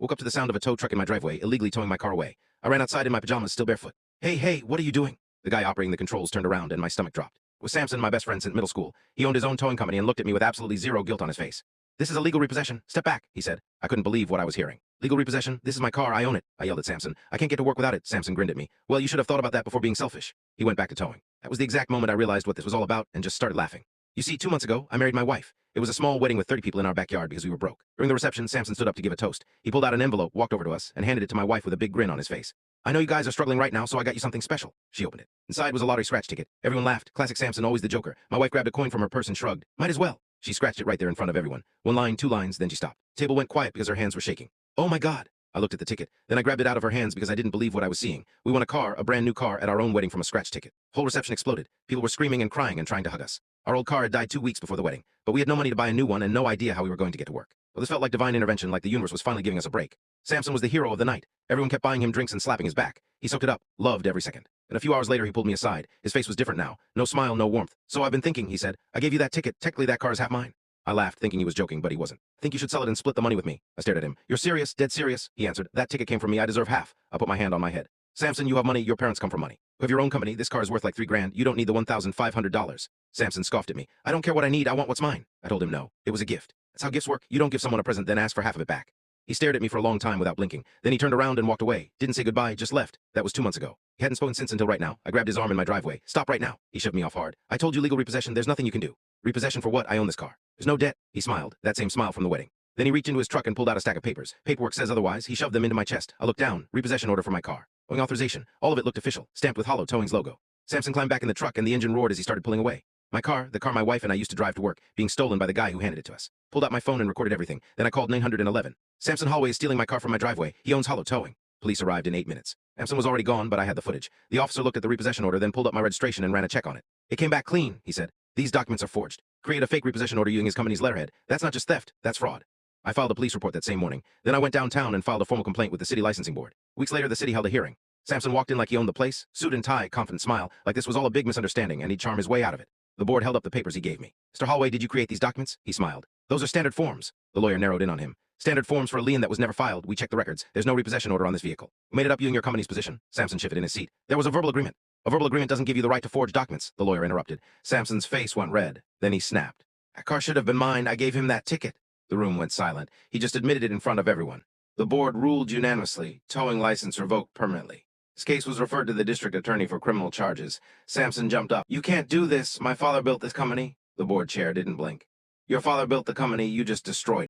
Woke up to the sound of a tow truck in my driveway, illegally towing my car away. I ran outside in my pajamas, still barefoot. Hey, what are you doing? The guy operating the controls turned around and my stomach dropped. It was Samson, my best friend since middle school. He owned his own towing company and looked at me with absolutely zero guilt on his face. This is illegal repossession. Step back, he said. I couldn't believe what I was hearing. Legal repossession? This is my car. I own it. I yelled at Samson. I can't get to work without it. Samson grinned at me. Well, you should have thought about that before being selfish. He went back to towing. That was the exact moment I realized what this was all about and just started laughing. You see, 2 months ago, I married my wife. It was a small wedding with 30 people in our backyard because we were broke. During the reception, Samson stood up to give a toast. He pulled out an envelope, walked over to us, and handed it to my wife with a big grin on his face. I know you guys are struggling right now, so I got you something special. She opened it. Inside was a lottery scratch ticket. Everyone laughed. Classic Samson, always the joker. My wife grabbed a coin from her purse and shrugged. Might as well. She scratched it right there in front of everyone. 1 line, 2 lines, then she stopped. The table went quiet because her hands were shaking. Oh my God. I looked at the ticket. Then I grabbed it out of her hands because I didn't believe what I was seeing. We won a car, a brand new car, at our own wedding from a scratch ticket. Whole reception exploded. People were screaming and crying and trying to hug us. Our old car had died 2 weeks before the wedding, but we had no money to buy a new one and no idea how we were going to get to work. Well, this felt like divine intervention, like the universe was finally giving us a break. Samson was the hero of the night. Everyone kept buying him drinks and slapping his back. He soaked it up, loved every second. And a few hours later, he pulled me aside. His face was different now. No smile, no warmth. So I've been thinking, he said. I gave you that ticket. Technically, that car is half mine. I laughed, thinking he was joking, but he wasn't. I think you should sell it and split the money with me. I stared at him. You're serious? Dead serious? He answered. That ticket came from me. I deserve half. I put my hand on my head. Samson, you have money. Your parents come from money. You have your own company. This car is worth like $3 grand. You don't need the $1,500. Samson scoffed at me. I don't care what I need. I want what's mine. I told him no. It was a gift. That's how gifts work. You don't give someone a present, then ask for half of it back. He stared at me for a long time without blinking. Then he turned around and walked away. Didn't say goodbye, just left. That was 2 months ago. He hadn't spoken since until right now. I grabbed his arm in my driveway. Stop right now. He shoved me off hard. I told you legal repossession. There's nothing you can do. Repossession for what? I own this car. There's no debt. He smiled. That same smile from the wedding. Then he reached into his truck and pulled out a stack of papers. Paperwork says otherwise. He shoved them into my chest. I looked down. Repossession order for my car. Towing authorization. All of it looked official. Stamped with Hollow Towing's logo. Samson climbed back in the truck and the engine roared as he started pulling away. My car, the car my wife and I used to drive to work, being stolen by the guy who handed it to us. Pulled out my phone and recorded everything. Then I called 911. Samson Holloway is stealing my car from my driveway. He owns Hollow Towing. Police arrived in 8 minutes. Samson was already gone, but I had the footage. The officer looked at the repossession order, then pulled up my registration and ran a check on it. It came back clean, he said. These documents are forged. Create a fake repossession order using his company's letterhead. That's not just theft, that's fraud. I filed a police report that same morning. Then I went downtown and filed a formal complaint with the city licensing board. Weeks later, the city held a hearing. Samson walked in like he owned the place, suit and tie, confident smile, like this was all a big misunderstanding and he'd charm his way out of it. The board held up the papers he gave me. Mr. Holloway, did you create these documents? He smiled. Those are standard forms. The lawyer narrowed in on him. Standard forms for a lien that was never filed. We checked the records. There's no repossession order on this vehicle. We made it up using your company's position. Samson shifted in his seat. There was a verbal agreement. A verbal agreement doesn't give you the right to forge documents, the lawyer interrupted. Samson's face went red. Then he snapped. That car should have been mine. I gave him that ticket. The room went silent. He just admitted it in front of everyone. The board ruled unanimously. Towing license revoked permanently. His case was referred to the district attorney for criminal charges. Samson jumped up. You can't do this. My father built this company. The board chair didn't blink. Your father built the company. You just destroyed it.